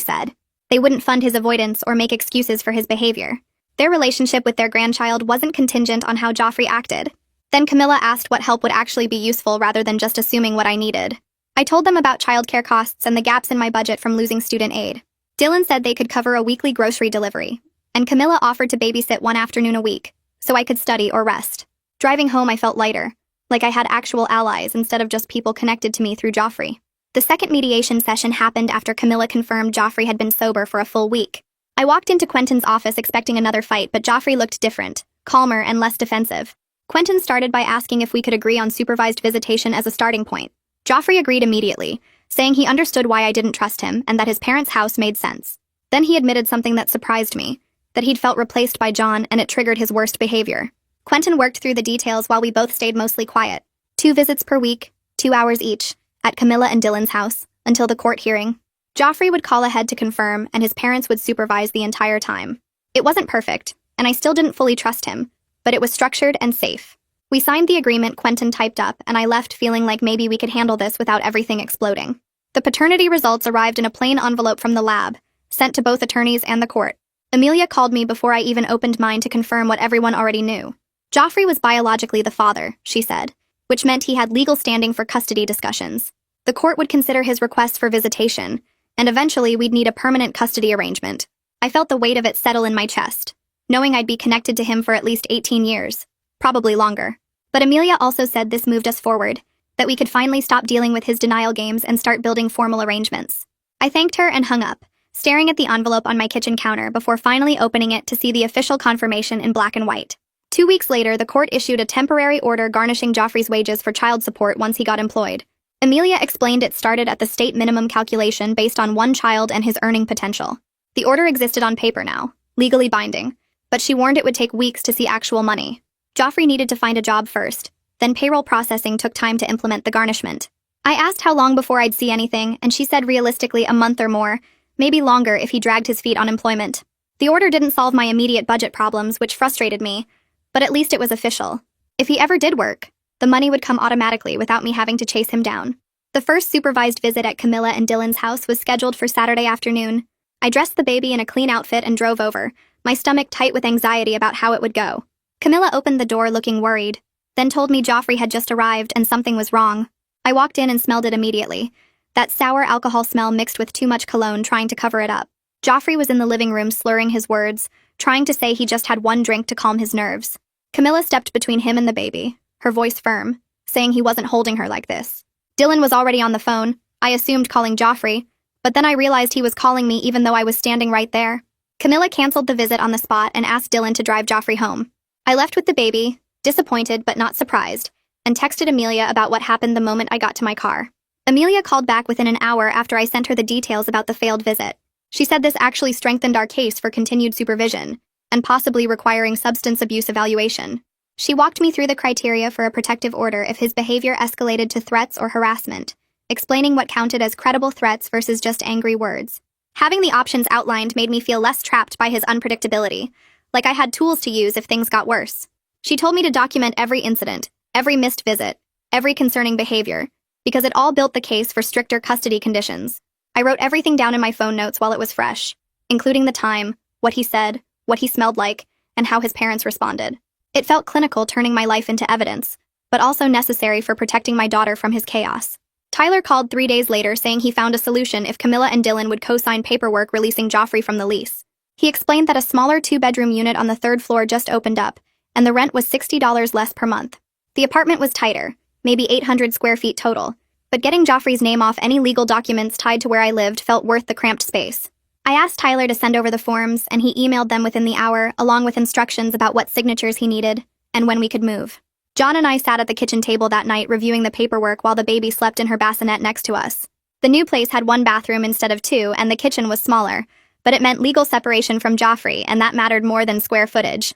said. They wouldn't fund his avoidance or make excuses for his behavior. Their relationship with their grandchild wasn't contingent on how Joffrey acted. Then Camilla asked what help would actually be useful rather than just assuming what I needed. I told them about childcare costs and the gaps in my budget from losing student aid. Dylan said they could cover a weekly grocery delivery, and Camilla offered to babysit one afternoon a week, so I could study or rest. Driving home I felt lighter, like I had actual allies instead of just people connected to me through Joffrey. The second mediation session happened after Camilla confirmed Joffrey had been sober for a full week. I walked into Quentin's office expecting another fight, but Joffrey looked different, calmer and less defensive. Quentin started by asking if we could agree on supervised visitation as a starting point. Joffrey agreed immediately, saying he understood why I didn't trust him and that his parents' house made sense. Then he admitted something that surprised me, that he'd felt replaced by John and it triggered his worst behavior. Quentin worked through the details while we both stayed mostly quiet. 2 visits per week, 2 hours each, at Camilla and Dylan's house, until the court hearing. Joffrey would call ahead to confirm, and his parents would supervise the entire time. It wasn't perfect, and I still didn't fully trust him, but it was structured and safe. We signed the agreement Quentin typed up, and I left feeling like maybe we could handle this without everything exploding. The paternity results arrived in a plain envelope from the lab, sent to both attorneys and the court. Amelia called me before I even opened mine to confirm what everyone already knew. Joffrey was biologically the father, she said, which meant he had legal standing for custody discussions. The court would consider his requests for visitation, and eventually we'd need a permanent custody arrangement. I felt the weight of it settle in my chest, knowing I'd be connected to him for at least 18 years, probably longer. But Amelia also said this moved us forward, that we could finally stop dealing with his denial games and start building formal arrangements. I thanked her and hung up, staring at the envelope on my kitchen counter before finally opening it to see the official confirmation in black and white. 2 weeks later, the court issued a temporary order garnishing Joffrey's wages for child support once he got employed. Amelia explained it started at the state minimum calculation based on 1 child and his earning potential. The order existed on paper now, legally binding, but she warned it would take weeks to see actual money. Joffrey needed to find a job first, then payroll processing took time to implement the garnishment. I asked how long before I'd see anything, and she said realistically a month or more, maybe longer if he dragged his feet on employment. The order didn't solve my immediate budget problems, which frustrated me, but at least it was official. If he ever did work, the money would come automatically without me having to chase him down. The first supervised visit at Camilla and Dylan's house was scheduled for Saturday afternoon. I dressed the baby in a clean outfit and drove over, my stomach tight with anxiety about how it would go. Camilla opened the door looking worried, then told me Joffrey had just arrived and something was wrong. I walked in and smelled it immediately, that sour alcohol smell mixed with too much cologne trying to cover it up. Joffrey was in the living room slurring his words, trying to say he just had 1 drink to calm his nerves. Camilla stepped between him and the baby, her voice firm, saying he wasn't holding her like this. Dylan was already on the phone, I assumed calling Joffrey, but then I realized he was calling me even though I was standing right there. Camilla canceled the visit on the spot and asked Dylan to drive Joffrey home. I left with the baby, disappointed but not surprised, and texted Amelia about what happened the moment I got to my car. Amelia called back within an hour after I sent her the details about the failed visit. She said this actually strengthened our case for continued supervision, and possibly requiring substance abuse evaluation. She walked me through the criteria for a protective order if his behavior escalated to threats or harassment, explaining what counted as credible threats versus just angry words. Having the options outlined made me feel less trapped by his unpredictability, like I had tools to use if things got worse. She told me to document every incident, every missed visit, every concerning behavior, because it all built the case for stricter custody conditions. I wrote everything down in my phone notes while it was fresh, including the time, what he said, what he smelled like, and how his parents responded. It felt clinical turning my life into evidence, but also necessary for protecting my daughter from his chaos. Tyler called 3 days later saying he found a solution if Camilla and Dylan would co-sign paperwork releasing Joffrey from the lease. He explained that a smaller 2-bedroom unit on the 3rd floor just opened up, and the rent was $60 less per month. The apartment was tighter, maybe 800 square feet total, but getting Joffrey's name off any legal documents tied to where I lived felt worth the cramped space. I asked Tyler to send over the forms, and he emailed them within the hour, along with instructions about what signatures he needed, and when we could move. John and I sat at the kitchen table that night reviewing the paperwork while the baby slept in her bassinet next to us. The new place had 1 bathroom instead of 2, and the kitchen was smaller, but it meant legal separation from Joffrey, and that mattered more than square footage.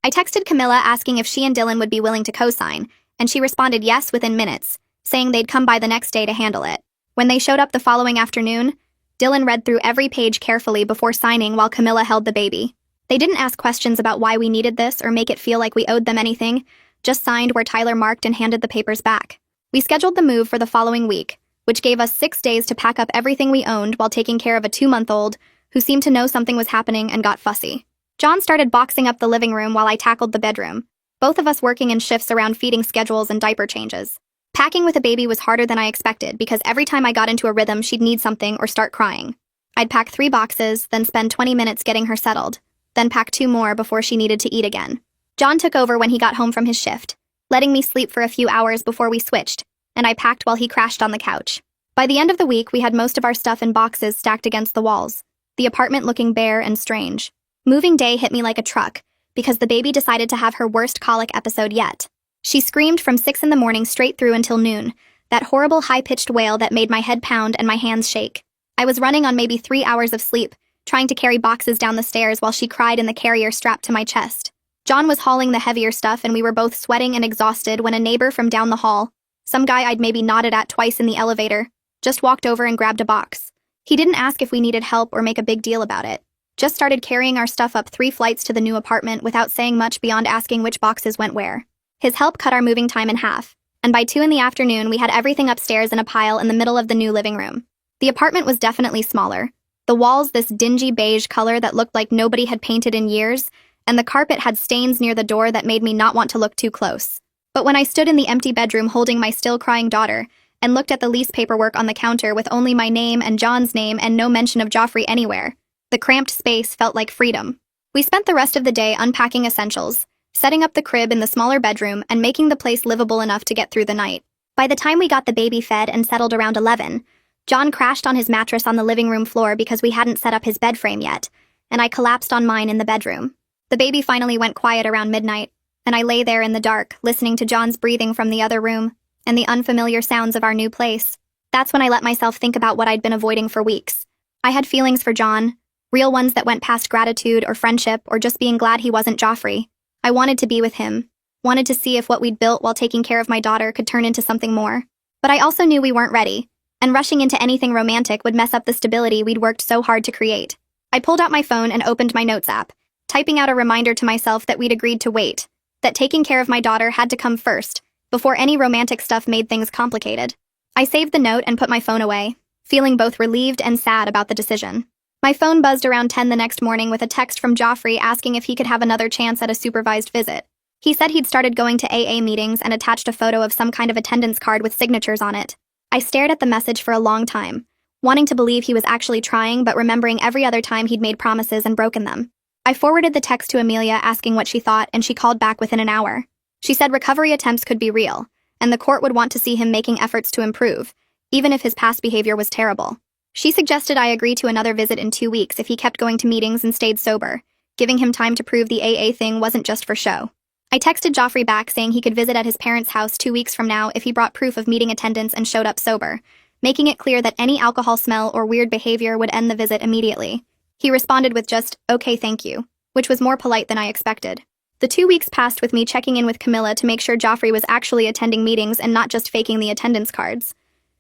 I texted Camilla asking if she and Dylan would be willing to co-sign, and she responded yes within minutes, saying they'd come by the next day to handle it. When they showed up the following afternoon, Dylan read through every page carefully before signing while Camilla held the baby. They didn't ask questions about why we needed this or make it feel like we owed them anything, just signed where Tyler marked and handed the papers back. We scheduled the move for the following week, which gave us 6 days to pack up everything we owned while taking care of a 2-month-old who seemed to know something was happening and got fussy. John started boxing up the living room while I tackled the bedroom, both of us working in shifts around feeding schedules and diaper changes. Packing with a baby was harder than I expected because every time I got into a rhythm she'd need something or start crying. I'd pack 3 boxes, then spend 20 minutes getting her settled, then pack 2 more before she needed to eat again. John took over when he got home from his shift, letting me sleep for a few hours before we switched, and I packed while he crashed on the couch. By the end of the week, we had most of our stuff in boxes stacked against the walls, the apartment looking bare and strange. Moving day hit me like a truck, because the baby decided to have her worst colic episode yet. She screamed from 6 in the morning straight through until noon, that horrible high-pitched wail that made my head pound and my hands shake. I was running on maybe 3 hours of sleep, trying to carry boxes down the stairs while she cried in the carrier strapped to my chest. John was hauling the heavier stuff and we were both sweating and exhausted when a neighbor from down the hall, some guy I'd maybe nodded at twice in the elevator, just walked over and grabbed a box. He didn't ask if we needed help or make a big deal about it. Just started carrying our stuff up 3 flights to the new apartment without saying much beyond asking which boxes went where. His help cut our moving time in half, and by 2 in the afternoon we had everything upstairs in a pile in the middle of the new living room. The apartment was definitely smaller. The walls this dingy beige color that looked like nobody had painted in years, and the carpet had stains near the door that made me not want to look too close. But when I stood in the empty bedroom holding my still crying daughter, and looked at the lease paperwork on the counter with only my name and John's name and no mention of Joffrey anywhere, the cramped space felt like freedom. We spent the rest of the day unpacking essentials, setting up the crib in the smaller bedroom and making the place livable enough to get through the night. By the time we got the baby fed and settled around 11, John crashed on his mattress on the living room floor because we hadn't set up his bed frame yet, and I collapsed on mine in the bedroom. The baby finally went quiet around midnight, and I lay there in the dark, listening to John's breathing from the other room and the unfamiliar sounds of our new place. That's when I let myself think about what I'd been avoiding for weeks. I had feelings for John, real ones that went past gratitude or friendship or just being glad he wasn't Joffrey. I wanted to be with him, wanted to see if what we'd built while taking care of my daughter could turn into something more. But I also knew we weren't ready, and rushing into anything romantic would mess up the stability we'd worked so hard to create. I pulled out my phone and opened my notes app, typing out a reminder to myself that we'd agreed to wait, that taking care of my daughter had to come first, before any romantic stuff made things complicated. I saved the note and put my phone away, feeling both relieved and sad about the decision. My phone buzzed around 10 the next morning with a text from Joffrey asking if he could have another chance at a supervised visit. He said he'd started going to AA meetings and attached a photo of some kind of attendance card with signatures on it. I stared at the message for a long time, wanting to believe he was actually trying but remembering every other time he'd made promises and broken them. I forwarded the text to Amelia asking what she thought, and she called back within an hour. She said recovery attempts could be real, and the court would want to see him making efforts to improve, even if his past behavior was terrible. She suggested I agree to another visit in 2 weeks if he kept going to meetings and stayed sober, giving him time to prove the AA thing wasn't just for show. I texted Joffrey back saying he could visit at his parents' house 2 weeks from now if he brought proof of meeting attendance and showed up sober, making it clear that any alcohol smell or weird behavior would end the visit immediately. He responded with just, "Okay, thank you," which was more polite than I expected. The 2 weeks passed with me checking in with Camilla to make sure Joffrey was actually attending meetings and not just faking the attendance cards.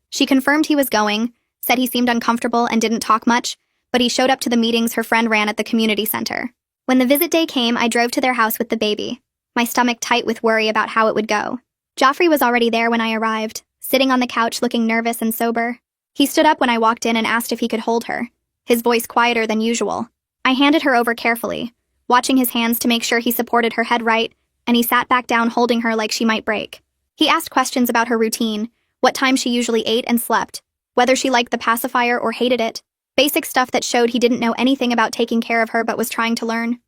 She confirmed he was going, said he seemed uncomfortable and didn't talk much, but he showed up to the meetings her friend ran at the community center. When the visit day came, I drove to their house with the baby, my stomach tight with worry about how it would go. Joffrey was already there when I arrived, sitting on the couch looking nervous and sober. He stood up when I walked in and asked if he could hold her, his voice quieter than usual. I handed her over carefully, watching his hands to make sure he supported her head right, and he sat back down holding her like she might break. He asked questions about her routine, what time she usually ate and slept, whether she liked the pacifier or hated it, basic stuff that showed he didn't know anything about taking care of her but was trying to learn.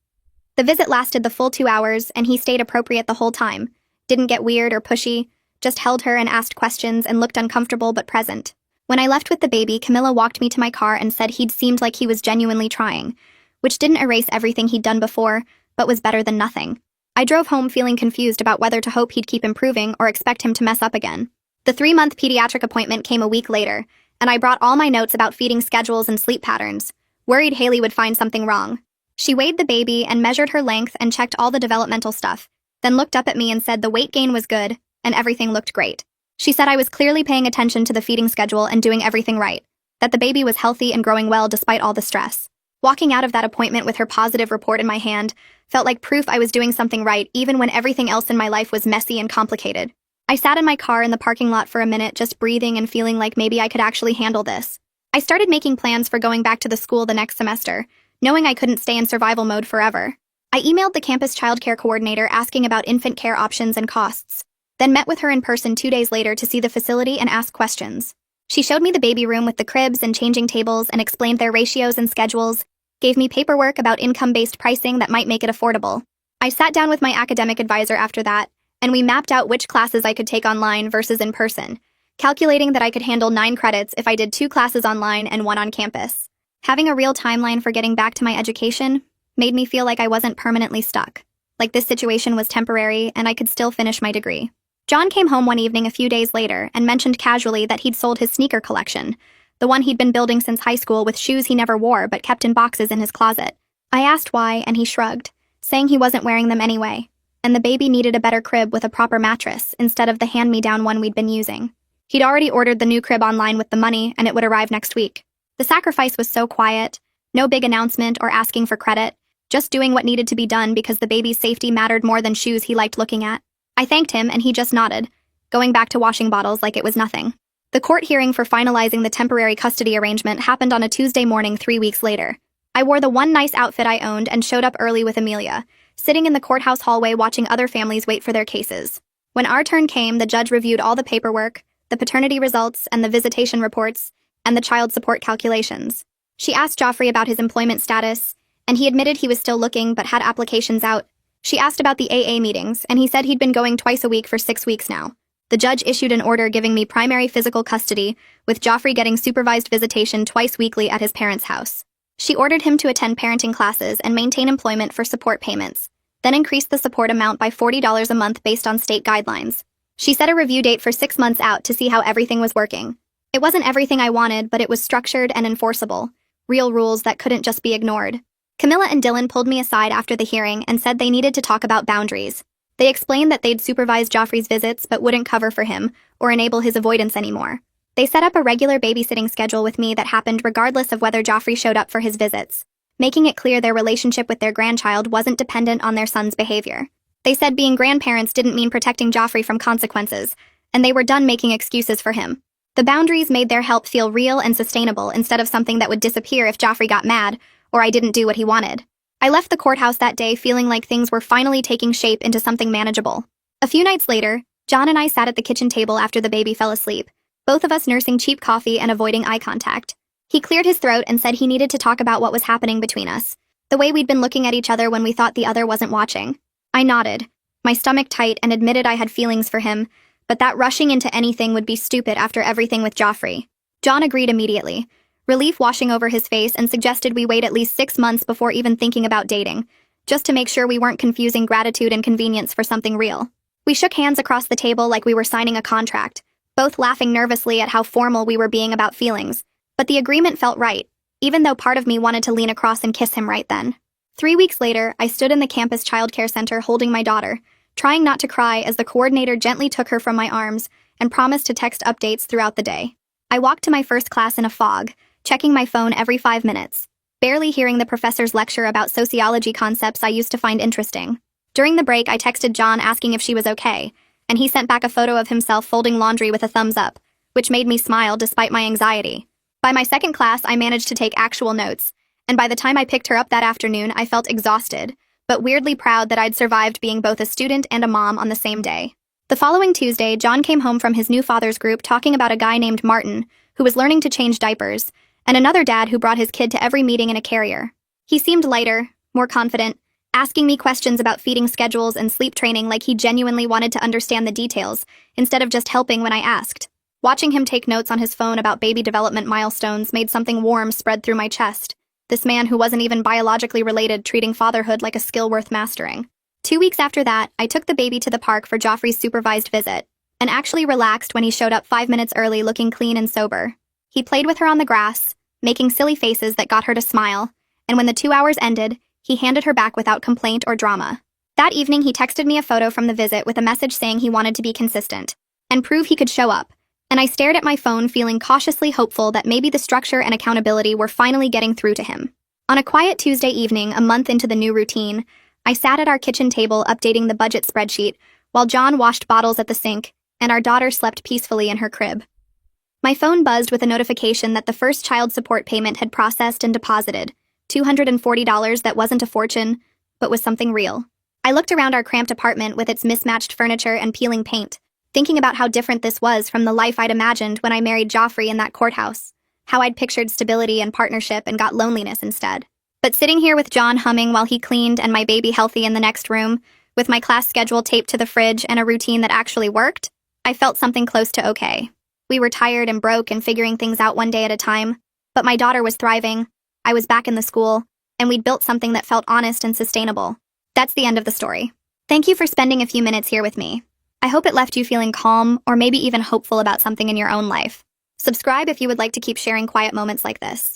The visit lasted the full 2 hours, and he stayed appropriate the whole time, didn't get weird or pushy, just held her and asked questions and looked uncomfortable but present. When I left with the baby, Camilla walked me to my car and said he'd seemed like he was genuinely trying, which didn't erase everything he'd done before, but was better than nothing. I drove home feeling confused about whether to hope he'd keep improving or expect him to mess up again. The 3-month pediatric appointment came a week later, and I brought all my notes about feeding schedules and sleep patterns, worried Haley would find something wrong. She weighed the baby and measured her length and checked all the developmental stuff, then looked up at me and said the weight gain was good, and everything looked great. She said I was clearly paying attention to the feeding schedule and doing everything right, that the baby was healthy and growing well despite all the stress. Walking out of that appointment with her positive report in my hand felt like proof I was doing something right even when everything else in my life was messy and complicated. I sat in my car in the parking lot for a minute just breathing and feeling like maybe I could actually handle this. I started making plans for going back to the school the next semester, knowing I couldn't stay in survival mode forever. I emailed the campus childcare coordinator asking about infant care options and costs, then met with her in person 2 days later to see the facility and ask questions. She showed me the baby room with the cribs and changing tables and explained their ratios and schedules, gave me paperwork about income-based pricing that might make it affordable. I sat down with my academic advisor after that, and we mapped out which classes I could take online versus in person, calculating that I could handle 9 credits if I did 2 classes online and 1 on campus. Having a real timeline for getting back to my education made me feel like I wasn't permanently stuck, like this situation was temporary and I could still finish my degree. John came home one evening a few days later and mentioned casually that he'd sold his sneaker collection, the one he'd been building since high school with shoes he never wore but kept in boxes in his closet. I asked why, and he shrugged, saying he wasn't wearing them anyway, and the baby needed a better crib with a proper mattress instead of the hand-me-down one we'd been using. He'd already ordered the new crib online with the money, and it would arrive next week. The sacrifice was so quiet, no big announcement or asking for credit, just doing what needed to be done because the baby's safety mattered more than shoes he liked looking at. I thanked him, and he just nodded, going back to washing bottles like it was nothing. The court hearing for finalizing the temporary custody arrangement happened on a Tuesday morning 3 weeks later. I wore the one nice outfit I owned and showed up early with Amelia, sitting in the courthouse hallway watching other families wait for their cases. When our turn came, the judge reviewed all the paperwork, the paternity results and the visitation reports, and the child support calculations. She asked Joffrey about his employment status, and he admitted he was still looking but had applications out. She asked about the AA meetings, and he said he'd been going twice a week for 6 weeks now. The judge issued an order giving me primary physical custody, with Joffrey getting supervised visitation twice weekly at his parents' house. She ordered him to attend parenting classes and maintain employment for support payments, then increased the support amount by $40 a month based on state guidelines. She set a review date for 6 months out to see how everything was working. It wasn't everything I wanted, but it was structured and enforceable, real rules that couldn't just be ignored. Camilla and Dylan pulled me aside after the hearing and said they needed to talk about boundaries. They explained that they'd supervise Joffrey's visits but wouldn't cover for him or enable his avoidance anymore. They set up a regular babysitting schedule with me that happened regardless of whether Joffrey showed up for his visits, making it clear their relationship with their grandchild wasn't dependent on their son's behavior. They said being grandparents didn't mean protecting Joffrey from consequences, and they were done making excuses for him. The boundaries made their help feel real and sustainable instead of something that would disappear if Joffrey got mad or I didn't do what he wanted. I left the courthouse that day feeling like things were finally taking shape into something manageable. A few nights later, John and I sat at the kitchen table after the baby fell asleep, both of us nursing cheap coffee and avoiding eye contact. He cleared his throat and said he needed to talk about what was happening between us, the way we'd been looking at each other when we thought the other wasn't watching. I nodded, my stomach tight, and admitted I had feelings for him, but that rushing into anything would be stupid after everything with Joffrey. John agreed immediately, relief washing over his face, and suggested we wait at least 6 months before even thinking about dating, just to make sure we weren't confusing gratitude and convenience for something real. We shook hands across the table like we were signing a contract, both laughing nervously at how formal we were being about feelings, but the agreement felt right, even though part of me wanted to lean across and kiss him right then. 3 weeks later, I stood in the campus childcare center holding my daughter, trying not to cry as the coordinator gently took her from my arms and promised to text updates throughout the day. I walked to my first class in a fog, checking my phone every 5 minutes, barely hearing the professor's lecture about sociology concepts I used to find interesting. During the break, I texted John asking if she was okay, and he sent back a photo of himself folding laundry with a thumbs up, which made me smile despite my anxiety. By my second class, I managed to take actual notes, and by the time I picked her up that afternoon, I felt exhausted, but weirdly proud that I'd survived being both a student and a mom on the same day. The following Tuesday, John came home from his new father's group talking about a guy named Martin, who was learning to change diapers, and another dad who brought his kid to every meeting in a carrier. He seemed lighter, more confident, asking me questions about feeding schedules and sleep training like he genuinely wanted to understand the details, instead of just helping when I asked. Watching him take notes on his phone about baby development milestones made something warm spread through my chest. This man who wasn't even biologically related treating fatherhood like a skill worth mastering. 2 weeks after that, I took the baby to the park for Joffrey's supervised visit, and actually relaxed when he showed up 5 minutes early looking clean and sober. He played with her on the grass, making silly faces that got her to smile, and when the 2 hours ended, he handed her back without complaint or drama. That evening, he texted me a photo from the visit with a message saying he wanted to be consistent and prove he could show up, and I stared at my phone feeling cautiously hopeful that maybe the structure and accountability were finally getting through to him. On a quiet Tuesday evening, a month into the new routine, I sat at our kitchen table updating the budget spreadsheet while John washed bottles at the sink and our daughter slept peacefully in her crib. My phone buzzed with a notification that the first child support payment had processed and deposited, $240 that wasn't a fortune, but was something real. I looked around our cramped apartment with its mismatched furniture and peeling paint, thinking about how different this was from the life I'd imagined when I married Joffrey in that courthouse, how I'd pictured stability and partnership and got loneliness instead. But sitting here with John humming while he cleaned and my baby healthy in the next room, with my class schedule taped to the fridge and a routine that actually worked, I felt something close to okay. We were tired and broke and figuring things out one day at a time, but my daughter was thriving, I was back in the school, and we'd built something that felt honest and sustainable. That's the end of the story. Thank you for spending a few minutes here with me. I hope it left you feeling calm or maybe even hopeful about something in your own life. Subscribe if you would like to keep sharing quiet moments like this.